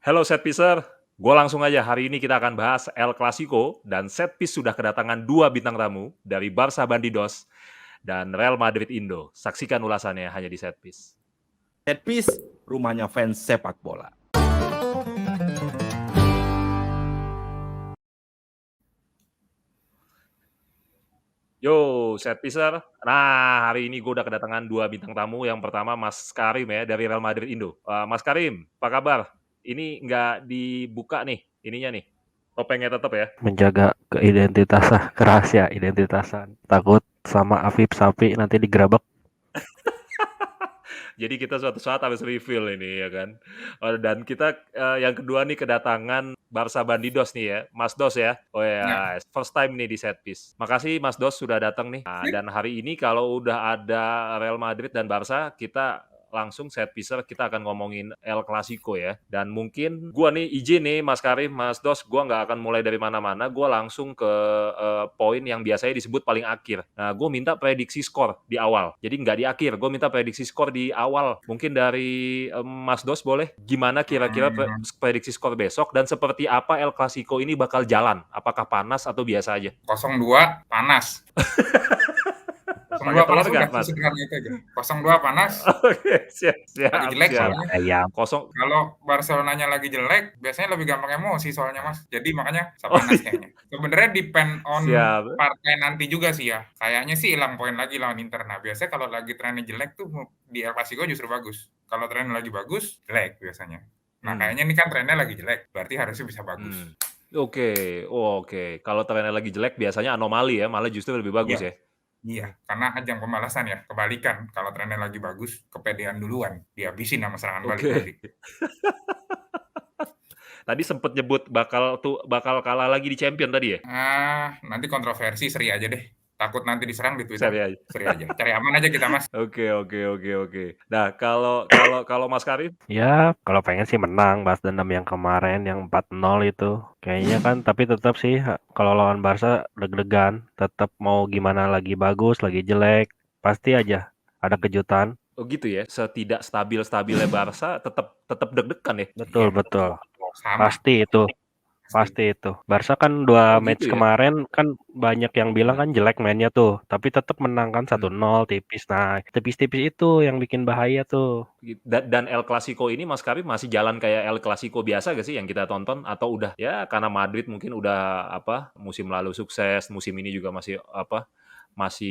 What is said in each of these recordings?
Hello set piecer, gue langsung aja hari ini kita akan bahas El Clasico dan set piece sudah kedatangan dua bintang tamu dari Barca Bandidos dan Real Madrid Indo. Saksikan ulasannya hanya di set piece. Set piece, rumahnya fans sepak bola. Yo, set piecer. Nah, hari ini gue udah kedatangan dua bintang tamu. Yang pertama Mas Karim ya dari Real Madrid Indo. Mas Karim, apa kabar? Ini nggak dibuka nih, ininya nih. Topengnya tetap ya. Menjaga keidentitasan, kerahasia identitasan. Takut sama Afif Sapi nanti digerebek. Jadi kita suatu saat harus reveal ini ya kan. Dan kita yang kedua nih kedatangan Barca Bandidos nih ya, Mas Dos ya. Oh Ya. ya, first time nih di set piece. Makasih Mas Dos sudah datang nih. Nah, dan hari ini kalau udah ada Real Madrid dan Barca, kita langsung set piecer kita akan ngomongin El Clasico ya. Dan mungkin gua nih izin nih Mas Karim, Mas Dos, gua nggak akan mulai dari mana-mana, gua langsung ke poin yang biasanya disebut paling akhir. Nah, gue minta prediksi skor di awal. Jadi nggak di akhir, gue minta prediksi skor di awal. Mungkin dari Mas Dos boleh? Gimana kira-kira prediksi skor besok dan seperti apa El Clasico ini bakal jalan? Apakah panas atau biasa aja? 0-2 panas. 0-2 Pakai telur panas nggak, udah Mas? sesederhana itu aja. 0-2 panas, Oke, siap, lagi jelek siap. soalnya. Ayam. Kosong. Kalau Barcelonanya lagi jelek, biasanya lebih gampang emosi soalnya, Mas. Jadi makanya Oh, panas iya. kayaknya. Sebenarnya depend on Siap. partai nanti juga sih ya. Kayaknya sih hilang poin lagi lawan Inter. Nah, biasanya kalau lagi trennya jelek tuh di El Clasico justru bagus. Kalau trennya lagi bagus, jelek biasanya. Nah, kayaknya ini kan trennya lagi jelek, berarti harusnya bisa bagus. Oke. Oh, oke. Kalau trennya lagi jelek biasanya anomali ya, malah justru lebih bagus Iya. ya. Iya, karena ajang pemalasan ya, kebalikan. Kalau trennya lagi bagus, kepedean duluan, dihabisin sama serangan balik nanti. Oke. Tadi sempet nyebut bakal kalah lagi di Champion tadi ya? Nanti kontroversi seri aja deh. Takut nanti diserang di Twitter. Seri aja. Seri aja. Cari aman aja kita, Mas. Oke. Nah, kalau Mas Karim? Ya, kalau pengen sih menang balas dendam yang kemarin yang 4-0 itu. Kayaknya kan, tapi tetap sih kalau lawan Barca deg-degan. Tetap mau gimana lagi bagus, lagi jelek. Pasti aja ada kejutan. Oh gitu ya, setidak stabilnya Barca tetap deg-degan ya? Betul, Iya, betul. sama. Pasti itu. Barca kan 2 Oh match gitu ya? kemarin kan banyak yang bilang kan jelek mainnya tuh, tapi tetap menang kan 1-0 tipis. Nah, tipis-tipis itu yang bikin bahaya tuh. Dan El Clasico ini Mas Karim masih jalan kayak El Clasico biasa gak sih yang kita tonton? Atau udah, ya karena Madrid mungkin udah musim lalu sukses, musim ini juga masih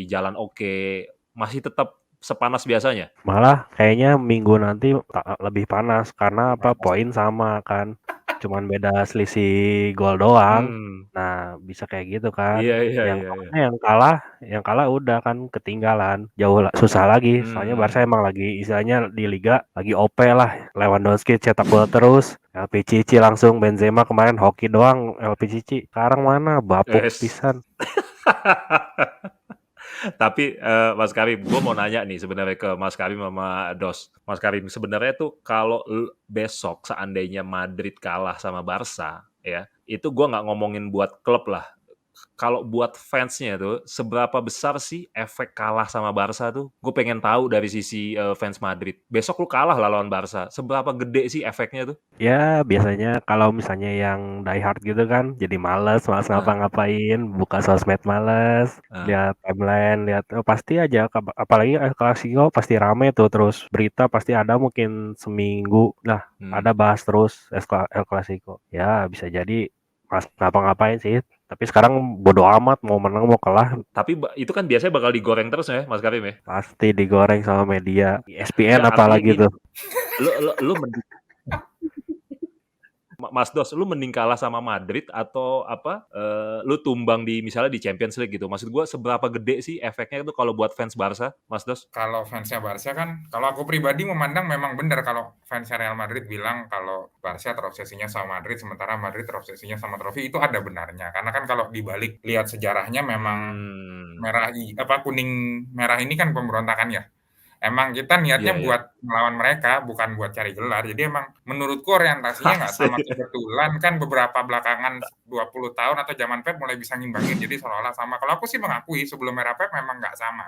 jalan oke, masih tetap sepanas biasanya? Malah kayaknya minggu nanti lebih panas karena poin sama kan. Cuman beda selisih gol doang. Nah, bisa kayak gitu kan. Iya. Pokoknya yang kalah udah kan ketinggalan. Jauh susah lagi. Soalnya Barca emang lagi istilahnya di liga lagi OP lah. Lewandowski cetak gol terus. LPCC langsung, Benzema kemarin hoki doang LPCC. Sekarang mana bapuk Yes. pisan. Tapi Mas Karim, gue mau nanya nih sebenarnya ke Mas Karim sama Dos. Mas Karim, sebenarnya tuh kalau besok seandainya Madrid kalah sama Barca, ya, itu gue nggak ngomongin buat klub lah. Kalau buat fansnya tuh, seberapa besar sih efek kalah sama Barca tuh? Gue pengen tahu dari sisi fans Madrid. Besok lu kalah lah lawan Barca. Seberapa gede sih efeknya tuh? Ya, biasanya kalau misalnya yang die hard gitu kan, jadi males ngapa-ngapain, buka sosmed males, lihat timeline, pasti aja, apalagi El Clasico pasti rame tuh, terus berita pasti ada mungkin seminggu, ada bahas terus El Clasico. Ya, bisa jadi ngapa-ngapain sih, tapi sekarang bodo amat mau menang mau kalah. Tapi itu kan biasanya bakal digoreng terus ya, Mas Karim ya? Pasti digoreng sama media, ESPN Nggak, artinya apalagi gini, tuh. lu Mas Dos, lu mending kalah sama Madrid atau lu tumbang misalnya di Champions League gitu. Maksud gue seberapa gede sih efeknya itu kalau buat fans Barca, Mas Dos? Kalau fansnya Barca kan, kalau aku pribadi memandang memang benar kalau fansnya Real Madrid bilang kalau Barca terobsesinya sama Madrid, sementara Madrid terobsesinya sama trofi, itu ada benarnya. Karena kan kalau dibalik lihat sejarahnya memang kuning merah ini kan pemberontakan ya. Emang kita niatnya buat melawan mereka, bukan buat cari gelar. Jadi emang menurutku orientasinya nggak sama. Kebetulan kan beberapa belakangan 20 tahun atau zaman Pep mulai bisa ngimbangin, jadi seolah-olah sama. Kalau aku sih mengakui sebelum era Pep memang nggak sama.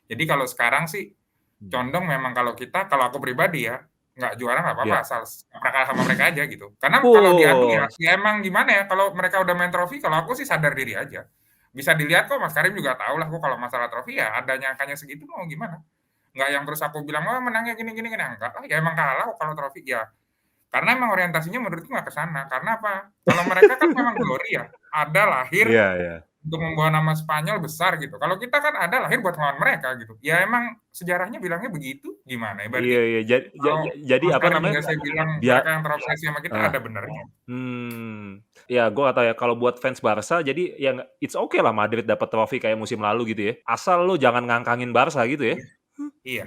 Jadi kalau sekarang sih condong memang kalau aku pribadi ya, nggak juara nggak apa-apa, Iya. asal nggak kalah sama mereka aja gitu. Karena kalau di aku Oh, ya emang gimana ya, kalau mereka udah main trofi, kalau aku sih sadar diri aja. Bisa dilihat kok, Mas Karim juga tahu lah, aku kalau masalah trofi ya adanya angkanya segitu mau gimana. Nggak yang terus aku bilang, "Wah menangnya gini gini gini." Enggak lah, ya emang kalah kok kalau trofi, ya karena emang orientasinya menurutku nggak ke sana. Karena apa? Kalau mereka kan memang glory ya, ada lahir iya iya. untuk membawa nama Spanyol besar gitu. Kalau kita kan ada lahir buat melawan mereka gitu. Ya emang sejarahnya bilangnya begitu, gimana ya Iya berarti iya. kalau Jadi Mas apa Karim namanya, juga saya bilang biar mereka yang terobsesi sama kita heeh. ada benernya. Ya gue nggak tahu ya, kalau buat fans Barca jadi ya it's okay lah Madrid dapat trofi kayak musim lalu gitu ya, asal lu jangan ngangkangin Barca gitu ya. Iya, iya.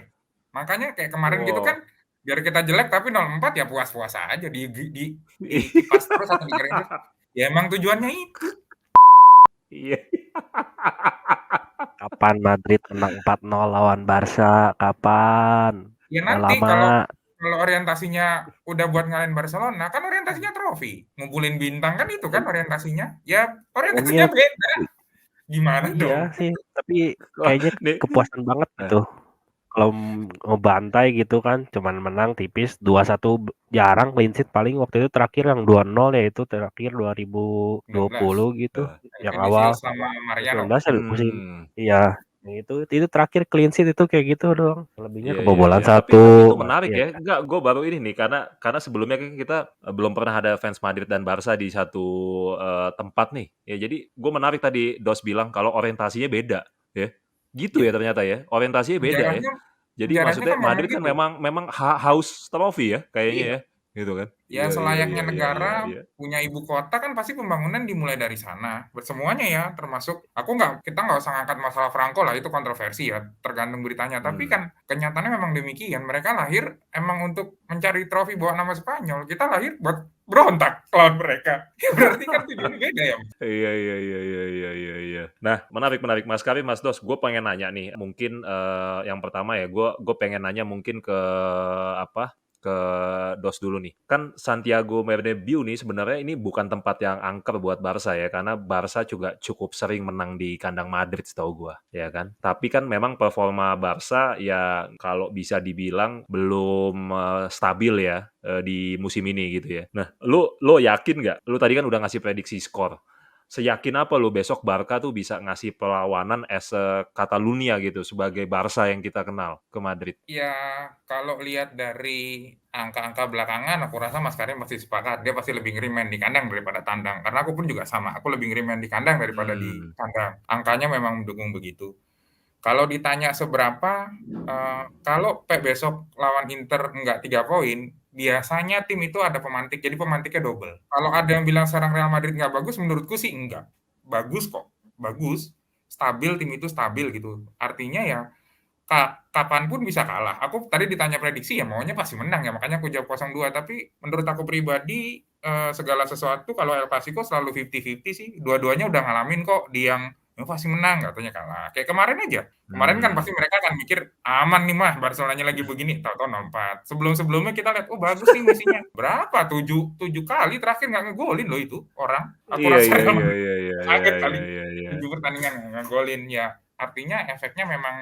Makanya kayak kemarin gitu kan, Wow. biar kita jelek tapi 0-4 ya puas-puas aja di kipas terus atau digerin terus. Ya emang tujuannya itu. Iya. Kapan Madrid menang 4-0 lawan Barca? Kapan? Ya Udah nanti lama. kalau orientasinya udah buat ngalahin Barcelona, kan orientasinya trofi, ngumpulin bintang kan itu kan orientasinya. Ya orientasinya Kayaknya beda. Gimana iya dong? sih, tapi Wah, kayaknya nih. kepuasan banget gitu. Kalau ngebantai gitu kan, cuman menang tipis 2-1, jarang clean sheet, paling waktu itu terakhir yang 2-0 ya itu terakhir 2020 19. gitu, yang awal. Vinicius sama Mariano. 19 ya musim. Hmm. Iya, yang itu terakhir clean sheet itu kayak gitu doang. Selebihnya Iya iya kebobolan iya. Tapi 1 itu menarik masih ya. aja. Enggak, gue baru ini nih karena sebelumnya kan kita belum pernah ada fans Madrid dan Barca di satu tempat nih. Ya jadi gue menarik tadi Dos bilang kalau orientasinya beda ya. Gitu Ya, ya ternyata ya. Orientasinya beda ya. sejarahnya Jadi sejarahnya maksudnya kan memang Madrid kan gitu. memang haus trofi ya kayaknya Iya. ya. Gitu kan. Ya Iya iya selayaknya iya iya iya negara iya. punya ibu kota kan pasti pembangunan dimulai dari sana. Semuanya ya, termasuk kita nggak usah ngangkat masalah Franco lah, itu kontroversi ya, tergantung beritanya. Tapi Hmm. kan kenyataannya memang demikian. Mereka lahir emang untuk mencari trofi bawa nama Spanyol. Kita lahir buat berontak lawan mereka. Ya berarti kan tujuannya beda ya. Iya iya iya iya iya iya iya. Nah, menarik menarik Mas Karim, Mas Dos, gue pengen nanya nih, mungkin yang pertama ya, gue pengen nanya mungkin ke apa? Ke Dos dulu nih. Kan Santiago Bernabeu nih sebenarnya ini bukan tempat yang angker buat Barca ya, karena Barca juga cukup sering menang di kandang Madrid setahu gue, ya kan. Tapi kan memang performa Barca ya kalau bisa dibilang belum stabil ya di musim ini gitu ya. Nah, lo yakin nggak? Lo tadi kan udah ngasih prediksi skor. Seyakin apa lo besok Barca tuh bisa ngasih perlawanan as a Catalunya gitu sebagai Barca yang kita kenal ke Madrid? Ya, kalau lihat dari angka-angka belakangan, aku rasa Mas Karim pasti sepakat. Dia pasti lebih ngeri main di kandang daripada tandang. Karena aku pun juga sama. Aku lebih ngeri main di kandang daripada di Hmm. kandang. Angkanya memang mendukung begitu. Kalau ditanya seberapa, kalau besok lawan Inter nggak 3 poin, biasanya tim itu ada pemantik. Jadi pemantiknya double. Kalau ada yang bilang sekarang Real Madrid nggak bagus, menurutku sih enggak. Bagus kok. Bagus. Stabil, tim itu stabil gitu. Artinya ya kapanpun bisa kalah. Aku tadi ditanya prediksi ya maunya pasti menang ya, makanya aku jawab 0-2. Tapi menurut aku pribadi segala sesuatu kalau El Clasico selalu 50-50 sih. Dua-duanya udah ngalamin kok di yang pasti menang, katanya kalah. Kayak kemarin aja. Kemarin kan pasti mereka akan mikir aman nih mah Barcelonanya lagi begini, tahu-tahu 0-4. Sebelum-sebelumnya kita lihat bagus nih misinya. Berapa? 7 kali terakhir nggak ngegolin loh itu orang. Aku Iya rasa iya Real iya Madrid iya iya iya kaget kali iya iya. 7 pertandingan nggak ngegolin ya. Artinya efeknya memang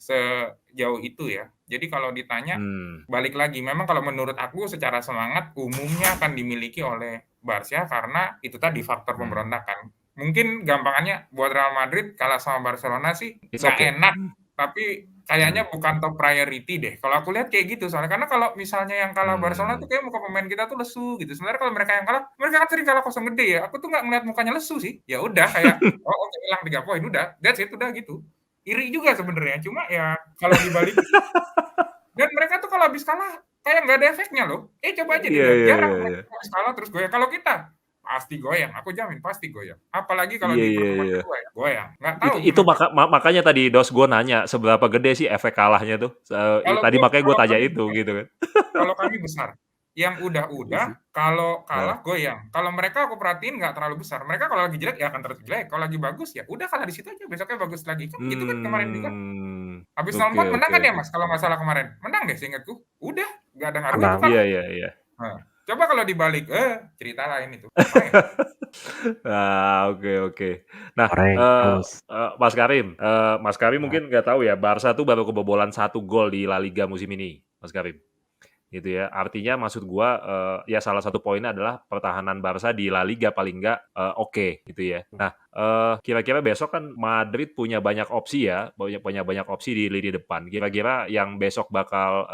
sejauh itu ya. Jadi kalau ditanya, balik lagi, memang kalau menurut aku secara semangat umumnya akan dimiliki oleh Barca karena itu tadi faktor pemberontakan. Mungkin gampangannya buat Real Madrid kalah sama Barcelona sih It's nggak okay. enak, tapi kayaknya bukan top priority deh. Kalau aku lihat kayak gitu soalnya, karena kalau misalnya yang kalah Barcelona tuh kayak muka pemain kita tuh lesu gitu. Sebenarnya kalau mereka yang kalah, mereka kan sering kalah 0 gede ya. Aku tuh nggak ngeliat mukanya lesu sih. Ya udah kayak oke hilang 3 poin udah, that's it udah gitu. Iri juga sebenarnya, cuma ya kalau dibalikin dan mereka tuh kalau habis kalah kayak nggak ada efeknya loh. Coba aja Iya dilihat, iya jarang iya iya. mereka habis kalah terus goyang. Kalau kita pasti goyang, aku jamin pasti goyang. Apalagi kalau Iya di iya pertemuan iya. kedua ya, goyang. Nggak tahu Itu gimana. makanya tadi Dos gue nanya seberapa gede sih efek kalahnya tuh. Tadi makanya gue Kalau tanya kami itu gitu kan. kalau kami besar. Yang udah, kalau Nah, kalah goyang. Kalau mereka aku perhatiin nggak terlalu besar. Mereka kalau lagi jelek ya akan terus jelek. Kalau lagi bagus ya udah kalah di situ aja. Besoknya bagus lagi. Kan gitu kan kemarin juga. Habis oke 0-4 menang oke. kan ya Mas kalau nggak salah kemarin? Menang deh seingatku. Udah, nggak ada ngaruh itu Menang. kalah. Iya iya iya. Nah, coba kalau dibalik, cerita lain itu. Main. Nah, oke oke. Nah, Goreng terus. Mas Karim mungkin nggak tahu ya, Barca tuh baru kebobolan 1 gol di La Liga musim ini, Mas Karim. gitu ya. Artinya maksud gua ya salah satu poinnya adalah pertahanan Barca di La Liga paling nggak oke gitu ya. Nah, kira-kira besok kan Madrid punya banyak opsi ya, punya banyak opsi di lini depan. Kira-kira yang besok bakal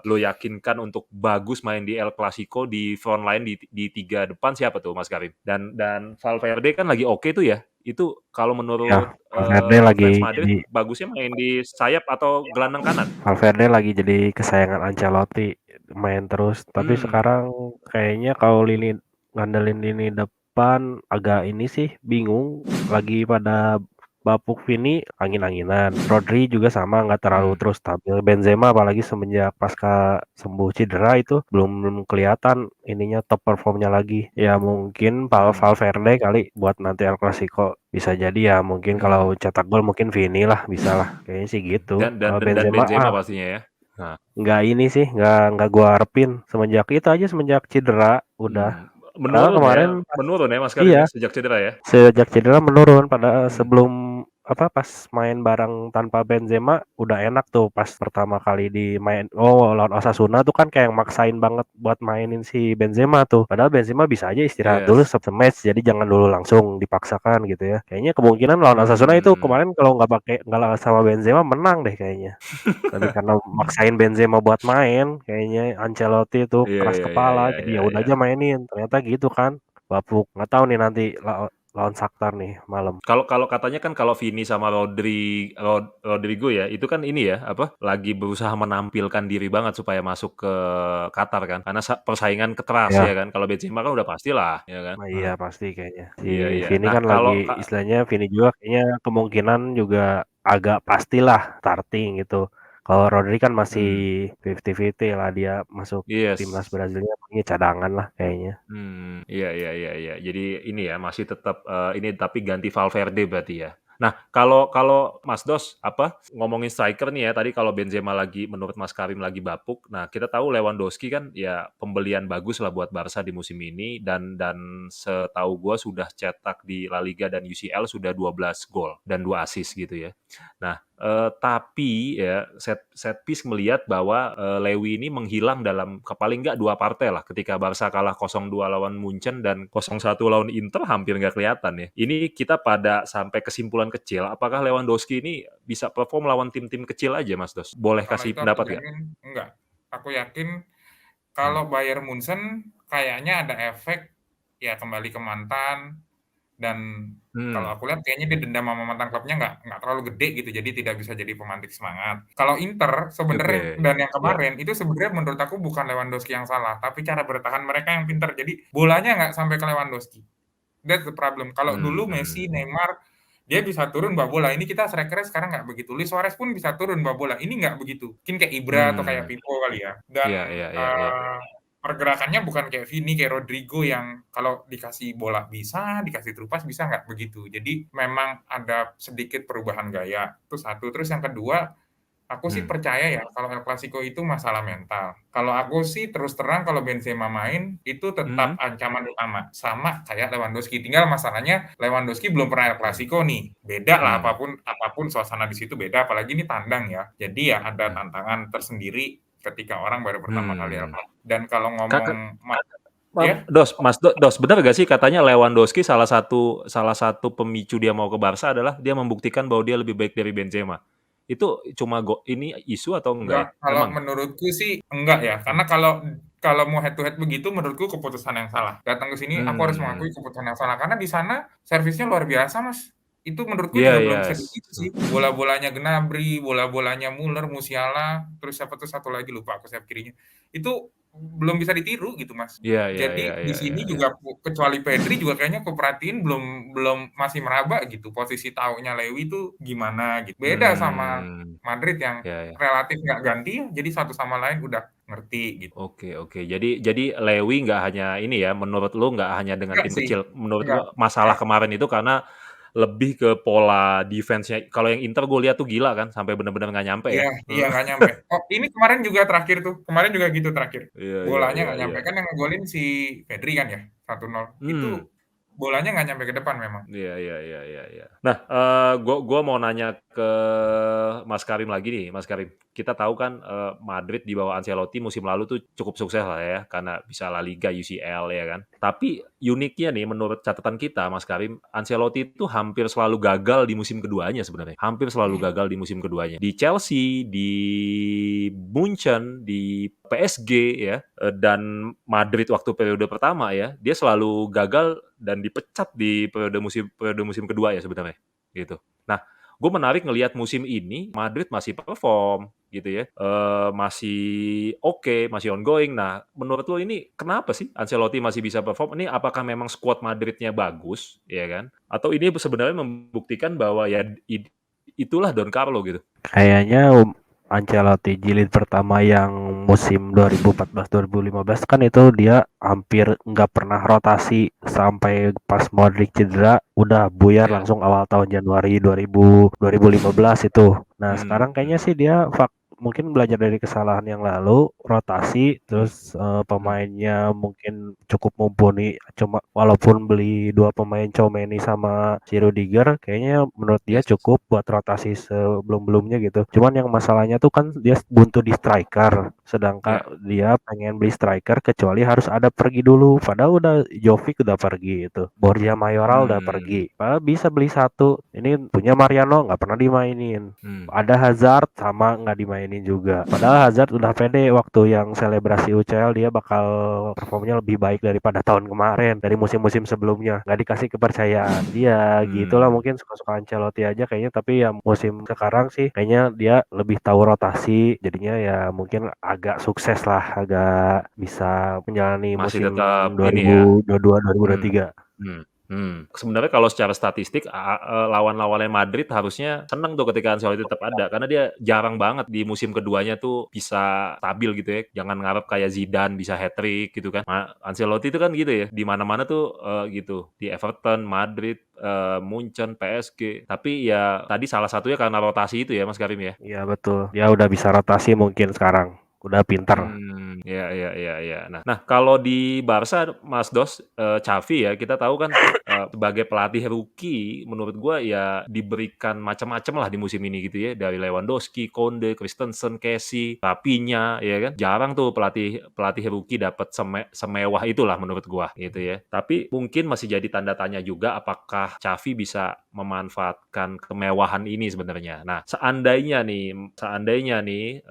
lo yakinkan untuk bagus main di El Clasico di front line di 3 depan siapa tuh Mas Karim? Dan Valverde kan lagi oke tuh ya. Itu kalau Ya, menurut Valverde lagi fans jadi Madrid bagusnya main di sayap atau gelandang kanan? Valverde lagi jadi kesayangan Ancelotti, main terus. Tapi sekarang kayaknya kalau ngandelin lini depan agak ini sih bingung. Lagi pada bapuk Vini angin-anginan. Rodri juga sama nggak terlalu terus stabil. Benzema apalagi semenjak pasca sembuh cedera itu belum kelihatan ininya top performnya lagi. Ya mungkin Valverde kali buat nanti El Clasico. Bisa jadi ya mungkin kalau cetak gol mungkin Vini lah, bisa lah. Kayaknya sih gitu. Kalau Dan Benzema Benzema pastinya ya. Nah, nggak ini sih, nggak gua harapin semenjak cedera udah. Padahal kemarin menurun ya Mas Karim iya, ya sejak cedera ya. sejak cedera menurun. Pada sebelum pas main bareng tanpa Benzema udah enak tuh pas pertama kali lawan Osasuna tuh kan kayak maksain banget buat mainin si Benzema tuh. Padahal Benzema bisa aja istirahat dulu se-match, jadi jangan dulu langsung dipaksakan gitu ya. Kayaknya kemungkinan lawan Osasuna itu kemarin kalau nggak sama Benzema menang deh kayaknya. Tapi karena maksain Benzema buat main, kayaknya Ancelotti itu keras kepala, jadi ya udah aja mainin. Ternyata gitu kan, bapuk. Nggak tahu nih nanti lawan Shakhtar nih malam. Kalau katanya kan kalau Vini sama Rodrigo ya, itu kan ini ya, lagi berusaha menampilkan diri banget supaya masuk ke Qatar kan. Karena persaingan keras Ya, ya kan. Kalau Benzema kan udah pastilah, ya kan. iya pasti kayaknya. Si Iya, iya. Vini Nah, kan lagi istilahnya Vini juga kayaknya kemungkinan juga agak pastilah starting gitu. Kalau Rodri kan masih 50-50 lah, dia masuk timnas yes. Brazilnya ini cadangan lah kayaknya. Iya, iya, iya, iya. Jadi ini ya masih tetap ini tapi ganti Valverde berarti ya. Nah, kalau Mas Dos ngomongin striker nih ya, tadi kalau Benzema lagi menurut Mas Karim lagi bapuk. Nah, kita tahu Lewandowski kan ya pembelian bagus lah buat Barca di musim ini dan setahu gua sudah cetak di La Liga dan UCL sudah 12 gol dan 2 assist gitu ya. Nah, tapi ya set piece melihat bahwa Lewy ini menghilang dalam paling nggak 2 partai lah ketika Barca kalah 0-2 lawan Munchen dan 0-1 lawan Inter hampir nggak kelihatan ya. Ini kita pada sampai kesimpulan kecil, apakah Lewandowski ini bisa perform lawan tim-tim kecil aja Mas Dos? Boleh Kalau kasih itu aku pendapat nggak? jamin enggak. Aku yakin kalau Bayern Munchen kayaknya ada efek ya kembali ke mantan dan kalau aku lihat kayaknya dia dendam sama mantan klubnya nggak terlalu gede gitu, jadi tidak bisa jadi pemantik semangat. Kalau Inter sebenarnya dan yang kemarin itu sebenarnya menurut aku bukan Lewandowski yang salah, tapi cara bertahan mereka yang pintar. Jadi bolanya nggak sampai ke Lewandowski. That's the problem. Kalau dulu Messi, Neymar, dia bisa turun bawa bola. Ini kita strikernya sekarang nggak begitu. Luis Suarez pun bisa turun bawa bola. Ini nggak begitu. Mungkin kayak Ibra atau kayak Pipo kali ya. Dan Iya, iya, iya, iya. pergerakannya bukan kayak Vini, kayak Rodrigo yang kalau dikasih bola bisa, dikasih terupas bisa, nggak begitu. Jadi memang ada sedikit perubahan gaya. Itu satu. Terus yang kedua, aku sih percaya ya kalau El Clasico itu masalah mental. Kalau aku sih terus terang kalau Benzema main itu tetap ancaman utama. Sama kayak Lewandowski. Tinggal masalahnya Lewandowski belum pernah El Clasico nih. Beda lah apapun suasana di situ beda. Apalagi ini tandang ya. Jadi ya ada tantangan tersendiri ketika orang baru pertama kali El Clasico. Dan kalau ngomong ya? Dos, benar gak sih katanya Lewandowski salah satu pemicu dia mau ke Barca adalah dia membuktikan bahwa dia lebih baik dari Benzema. Itu cuma ini isu atau enggak ya? Kalau Emang? menurutku sih enggak ya. Karena kalau mau head to head begitu menurutku keputusan yang salah. Datang ke sini aku harus mengakui keputusan yang salah karena di sana servisnya luar biasa, Mas. Itu menurutku juga belum bisa dihitung sih. Bola-bolanya Gnabry, bola-bolanya Muller, Musiala, terus siapa tuh satu lagi lupa aku sayap kirinya. Itu belum bisa ditiru gitu, Mas. Jadi di sini juga kecuali Pedri juga kayaknya aku perhatiin belum masih meraba gitu posisi taunya Lewy itu gimana gitu. Beda sama Madrid yang relatif nggak ganti, jadi satu sama lain udah ngerti gitu. Oke. Jadi Lewy nggak hanya ini ya, menurut lu nggak hanya dengan Enggak tim sih. kecil. Menurut gua masalah kemarin itu karena lebih ke pola defense-nya. Kalau yang Inter gue lihat tuh gila kan, sampai benar-benar nggak nyampe ya. Iya nggak nyampe. Oh ini kemarin juga terakhir tuh, kemarin juga gitu terakhir. Iya. Bolanya nggak nyampe kan yang ngegolin si Pedri kan ya 1-0. Itu bolanya nggak nyampe ke depan memang. Iya. Nah, gua mau nanya ke Mas Karim lagi nih, Mas Karim. Kita tahu kan Madrid di bawah Ancelotti musim lalu tuh cukup sukses lah ya, karena bisa La Liga, UCL ya kan. Tapi uniknya nih menurut catatan kita, Mas Karim, Ancelotti itu hampir selalu gagal di musim keduanya sebenarnya. Hampir selalu gagal di musim keduanya. Di Chelsea, di Munchen, di PSG ya, dan Madrid waktu periode pertama ya, dia selalu gagal dan dipecat di periode musim kedua ya sebenarnya gitu. Nah, gue menarik ngelihat musim ini Madrid masih perform gitu ya, masih oke, masih ongoing. Nah, menurut lo ini kenapa sih Ancelotti masih bisa perform? Ini apakah memang squad Madridnya bagus, ya kan? Atau ini sebenarnya membuktikan bahwa ya itulah Don Carlo gitu? Kayaknya Ancelotti jilid pertama yang musim 2014-2015 kan itu dia hampir nggak pernah rotasi sampai pas Modric cedera udah buyar Ya. langsung awal tahun Januari 2015 itu. Nah sekarang kayaknya sih dia mungkin belajar dari kesalahan yang lalu, rotasi, terus pemainnya mungkin cukup mumpuni. Cuma walaupun beli 2 pemain Tchouaméni sama si Rudiger, kayaknya menurut dia Yes. cukup buat rotasi sebelum-belumnya gitu. Cuman yang masalahnya tuh kan dia buntu di striker, sedangkan dia pengen beli striker kecuali harus ada pergi dulu. Padahal udah Jovic udah pergi itu, Borja Mayoral udah pergi. Padahal bisa beli satu. Ini punya Mariano nggak pernah dimainin. Ada Hazard sama nggak dimainin juga. Padahal Hazard udah pede waktu yang selebrasi UCL dia bakal performnya lebih baik daripada tahun kemarin, dari musim-musim sebelumnya. Nggak dikasih kepercayaan. Dia gitulah mungkin suka-suka Ancelotti aja kayaknya. Tapi ya musim sekarang sih kayaknya dia lebih tahu rotasi. Jadinya ya mungkin agak sukses lah, agak bisa menjalani Masih musim tetap ini ya. 2022-2023. Sebenarnya kalau secara statistik lawan-lawannya Madrid harusnya seneng tuh ketika Ancelotti tetap ada, karena dia jarang banget di musim keduanya tuh bisa stabil gitu ya. Jangan ngarep kayak Zidane bisa hat-trick gitu kan. Ancelotti itu kan gitu ya, di mana-mana tuh gitu, di Everton, Madrid, Munchen, PSG. Tapi ya tadi salah satunya karena rotasi itu ya Mas Karim ya. Iya betul. Dia udah bisa rotasi mungkin sekarang. Udah pintar. Iya. Nah, kalau di Barca, Mas Dos, Xavi ya, kita tahu kan sebagai pelatih rookie, menurut gua ya diberikan macam-macam lah di musim ini gitu ya, dari Lewandowski, Konde, Christensen, Kessie, Rafinha, ya kan. Jarang tuh pelatih rookie dapat semewah itulah menurut gua gitu ya. Tapi mungkin masih jadi tanda tanya juga apakah Xavi bisa memanfaatkan kemewahan ini sebenarnya. Nah, seandainya nih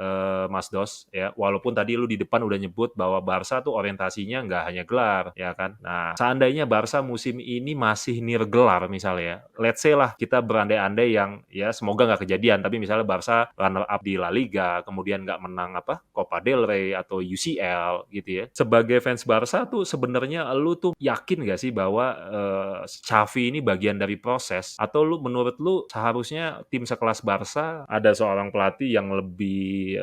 Mas Dos ya, walaupun tadi lu di depan udah nyebut bahwa Barca tuh orientasinya nggak hanya gelar ya kan. Nah, seandainya Barca musim ini masih nirgelar misalnya, let's say lah kita berandai-andai yang ya semoga nggak kejadian, tapi misalnya Barca runner up di La Liga, kemudian nggak menang Copa del Rey atau UCL gitu ya. Sebagai fans Barca tuh sebenarnya lu tuh yakin nggak sih bahwa Xavi ini bagian dari proses, atau menurut lu seharusnya tim sekelas Barca ada seorang pelatih yang lebih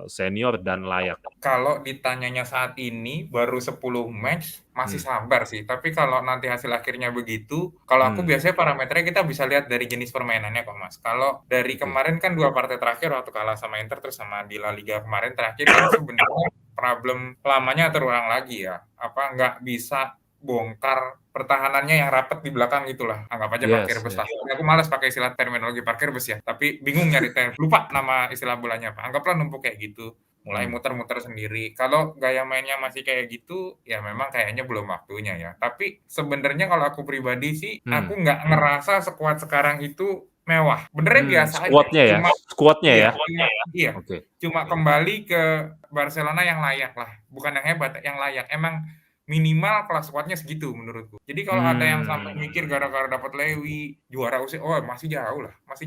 senior dan layak? Kalau ditanyanya saat ini baru 10 match masih sabar sih. Tapi kalau nanti hasil akhirnya begitu, kalau aku biasanya parameternya kita bisa lihat dari jenis permainannya kok Mas. Kalau dari kemarin kan 2 partai terakhir waktu kalah sama Inter terus sama di La Liga kemarin terakhir kan sebenarnya problem lamanya terulang lagi ya. Nggak bisa bongkar pertahanannya yang rapat di belakang gitulah. Anggap aja parkir bus lah. Aku malas pakai istilah terminologi parkir bus ya, tapi bingung nyari lupa nama istilah bolanya apa. Anggaplah numpuk kayak gitu. Mulai muter-muter sendiri. Kalau gaya mainnya masih kayak gitu, ya memang kayaknya belum waktunya ya. Tapi sebenarnya kalau aku pribadi sih, aku nggak ngerasa sekuat sekarang itu mewah. Benernya biasa aja. Squadnya ya? Squadnya ya? Iya. Cuma kembali ke Barcelona yang layak lah. Bukan yang hebat, yang layak. Emang minimal kelas squadnya segitu menurutku. Jadi kalau ada yang sampai mikir gara-gara dapat Lewi juara UCL, masih jauh lah, masih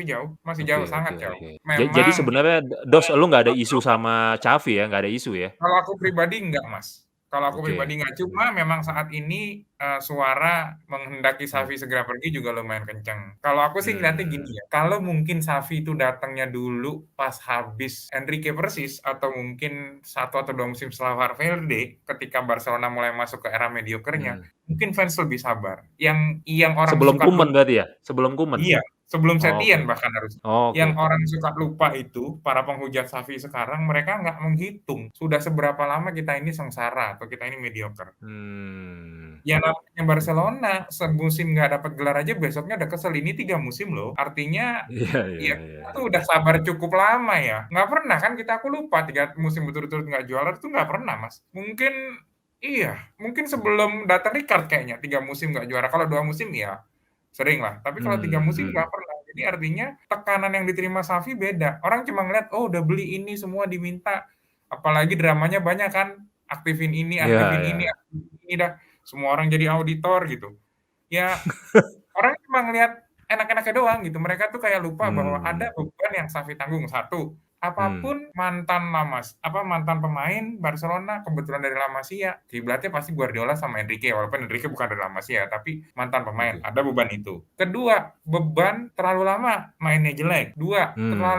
jauh, sangat jauh. Jadi sebenarnya Dos, lu nggak ada isu sama Xavi ya, nggak ada isu ya? Kalau aku pribadi enggak Mas. Kalau aku pribadi enggak. Cuma memang saat ini suara menghendaki Xavi segera pergi juga lumayan kenceng. Kalau aku sih ngeliatnya gini ya, kalau mungkin Xavi itu datangnya dulu pas habis Enrique persis, atau mungkin 1 atau 2 musim setelah Valverde, ketika Barcelona mulai masuk ke era mediocre-nya, mungkin fans lebih sabar. Yang orang sebelum suka Koeman berarti ya? Sebelum Koeman? Iya, Sebelum Oh, Setien oke. bahkan harus. Oh, Yang oke. orang suka lupa itu, para penghujat Xavi sekarang, mereka nggak menghitung sudah seberapa lama kita ini sengsara atau kita ini mediocre. Yang namanya Barcelona semusim nggak dapat gelar aja besoknya udah kesel. Ini 3 musim loh. Artinya Iya iya ya iya kita tuh iya. udah sabar cukup lama ya. Nggak pernah kan aku lupa 3 musim berturut-turut nggak juara itu nggak pernah, Mas. Mungkin sebelum datang Ricard kayaknya 3 musim nggak juara. Kalau 2 musim ya sering lah. Tapi kalau 3 musim nggak pernah. Jadi artinya tekanan yang diterima Xavi beda. Orang cuma ngeliat, oh udah beli ini semua diminta. Apalagi dramanya banyak kan. Aktifin ini, Iya aktifin iya. ini, aktifin ini dah. Semua orang jadi auditor gitu. Ya orang cuma ngelihat enak-enaknya doang gitu. Mereka tuh kayak lupa bahwa ada beban yang Xavi tanggung. Satu, apapun mantan pemain Barcelona kebetulan dari La Masia, kiblatnya pasti Guardiola sama Enrique, walaupun Enrique bukan dari La Masia tapi mantan pemain. Oke. Ada beban itu. Kedua, beban terlalu lama mainnya jelek. Dua,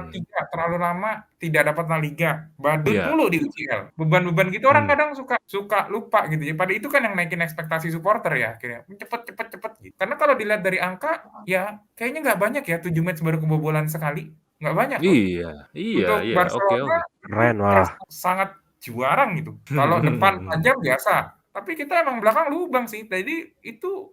tiga, terlalu lama tidak dapat La Liga. Badut Iya. mulu di UCL. Beban-beban gitu orang kadang suka lupa gitu ya. Pada itu kan yang naikin ekspektasi supporter ya akhirnya. Cepet gitu. Karena kalau dilihat dari angka ya kayaknya nggak banyak ya 7 match baru kebobolan sekali. Nggak banyak loh. Iya iya Untuk iya. Oke Barcelona oke. itu Keren malah. sangat jarang gitu. Kalau depan tajam biasa. Tapi kita emang belakang lubang sih. Jadi itu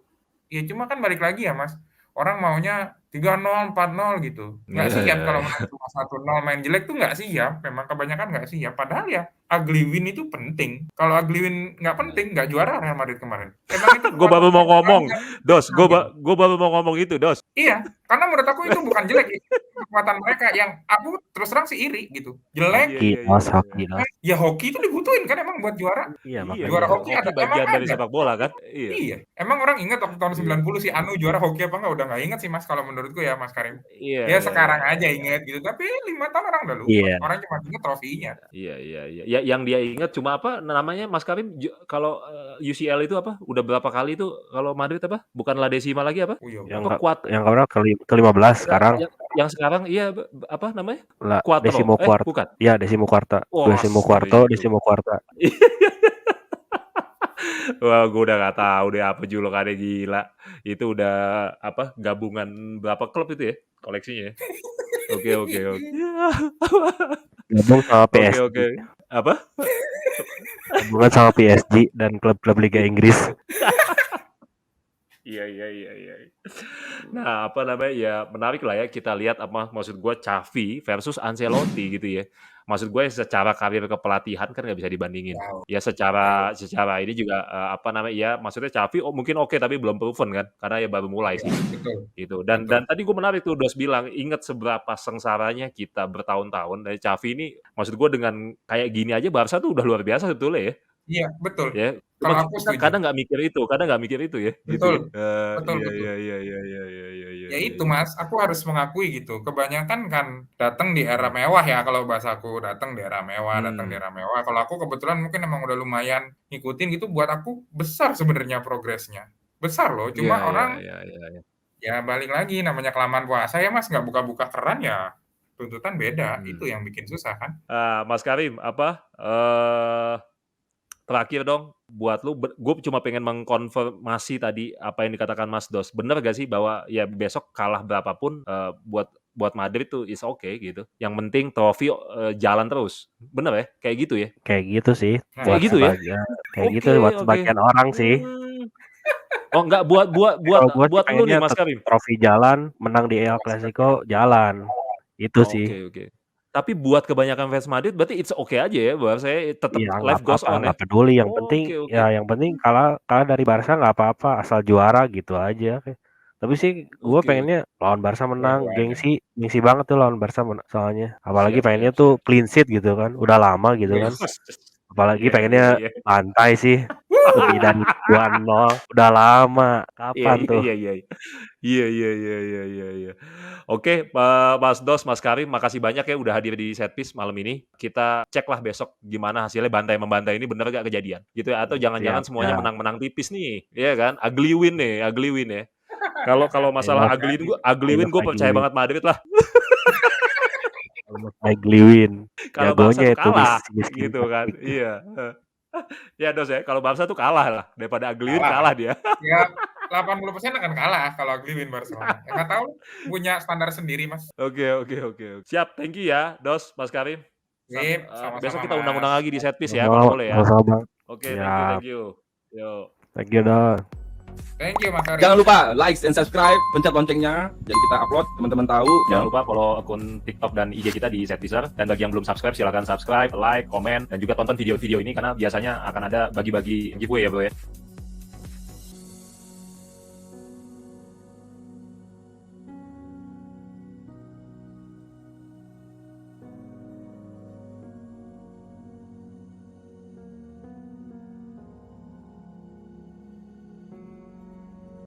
ya cuma kan balik lagi ya Mas. Orang maunya 3-0, 4-0 gitu. Nggak Iya siap iya kalau iya. menang cuma 1-0 main jelek tuh nggak siap. Memang kebanyakan nggak siap. Padahal ya ugly win itu penting. Kalau ugly win nggak penting, nggak juara Real Madrid kemarin. Emang itu Gue baru kekuatan mau mereka ngomong, aja. Dos. Nah, gitu. Gue baru mau ngomong itu, Dos. Iya, karena menurut aku itu bukan jelek, itu kekuatan mereka yang aku terus terang sih iri gitu. Jelek, Iya Hoki, iya iya Dos, iya. hoki, Dos. ya hoki itu dibutuhin kan emang buat juara. Iya, Iya, Juara makanya. hoki hoki emang bagian dari ada. sepak bola kan? Iya. Iya, emang orang ingat waktu tahun Iya. 90 si Anu juara hoki apa enggak, udah nggak inget sih Mas kalau menurutku ya Mas Karim. Iya Ya iya iya. sekarang aja inget gitu, tapi 5 tahun orang udah lupa. Iya. Orang cuma inget trofinya. Iya iya iya. Ya, yang dia ingat cuma apa namanya Mas Karim kalau UCL itu apa? Udah berapa kali itu kalau Madrid apa? Bukan La Decima lagi apa? Oh iya, Apa kuat Yang keberapa ke-15 sekarang. yang sekarang iya apa namanya? La Quattro. Decimo Quarta. Bukan. Ya, Decimo Quarta. Wah, Decimo Quarto, itu. Decimo Quarta. Wah, gue udah gak tahu deh apa julukannya gila. Itu udah apa gabungan berapa klub itu ya koleksinya ya? Oke oke oke. Gabung sama Oke PSG. oke. Apa? Gabungan sama PSG dan klub-klub Liga Inggris. Iya iya iya iya. Nah, apa namanya ya menarik lah ya kita lihat apa maksud gue Xavi versus Ancelotti gitu ya. Maksud gue secara karir kepelatihan kan nggak bisa dibandingin. Wow. Ya secara ini juga apa namanya ya maksudnya Xavi mungkin oke tapi belum proven kan karena ya baru mulai sih. Betul. Gitu. Dan tadi gue menarik tuh Dos bilang ingat seberapa sengsaranya kita bertahun-tahun dari Xavi ini maksud gue dengan kayak gini aja Barca tuh udah luar biasa sebetulnya ya. Iya, betul. Ya, Kalau cuma aku kita setuju. kadang nggak mikir itu ya, gitu ya. Betul. Betul. Iya iya iya iya iya iya iya. Ya itu Mas, aku harus mengakui gitu. Kebanyakan kan datang di era mewah ya kalau bahasaku, datang di era mewah, datang di era mewah. Kalau aku kebetulan mungkin emang udah lumayan ngikutin gitu, buat aku besar sebenarnya progresnya. Besar loh, Iya cuma iya orang iya iya. ya balik lagi namanya kelamaan puasa ya Mas, nggak buka-buka keran ya tuntutan beda. Itu yang bikin susah kan. Mas Karim, apa terakhir dong buat lu, gue cuma pengen mengkonfirmasi tadi apa yang dikatakan Mas Dos. Bener gak sih bahwa ya besok kalah berapapun buat Madrid tuh is okay gitu. Yang penting trofi jalan terus. Bener ya? Kayak gitu ya? Kayak gitu sih. Nah, Buat gitu ya? sebagian. Kayak gitu Oke, buat oke. sebagian orang sih. Oh enggak buat Kalau gua sih lu nih pengennya Mas Karim. trofi jalan, menang di El Clasico jalan. Itu sih. Oke. Tapi buat kebanyakan fans Madrid berarti it's okay aja ya, bahwa saya tetap Iya, nggak life goes apa-apa, on ya. nggak peduli. Yang penting Oke. ya yang penting kalah dari Barca nggak apa-apa, asal juara gitu aja. Tapi sih gue Oke. pengennya lawan Barca menang, gengsi banget tuh lawan Barca soalnya. Apalagi pengennya tuh clean sheet gitu kan, udah lama gitu kan. Apalagi pengennya lantai sih. Lebih dari 2-0 udah lama. Kapan tuh? Iya. Oke, Mas Dos, Mas Karim, makasih banyak ya udah hadir di Setpiece malam ini. Kita ceklah besok gimana hasilnya bantai-membantai ini bener gak kejadian gitu ya, atau jangan-jangan semuanya menang-menang tipis nih, iya kan? Ugly win ya. Kalau masalah ugly win gue percaya banget Madrid lah. Ugly win. Kalau Barca tuh Jagonya itu kalah miskin. gitu kan. Iya. Ya Dos ya, kalau Barca tuh kalah lah daripada ugly win kalah dia. Ya. 80% akan kalah kalau ugly win Barcelona. Ya nggak tahu, punya standar sendiri, Mas. Oke. Siap, thank you ya, Dos, Mas Karim. Sip, Besok sama-sama, kita undang-undang Mas. lagi di set piece ya, kalau boleh ya. Sama-sama Bang. Oke, Siap. thank you. Yo. Thank you Dos. Thank you, Mas Karim. Jangan lupa like and subscribe, pencet loncengnya, jadi kita upload teman-teman tahu. Jangan lupa follow akun TikTok dan IG kita di Setpiece. Dan bagi yang belum subscribe, silakan subscribe, like, komen, dan juga tonton video-video ini karena biasanya akan ada bagi-bagi giveaway ya bro ya.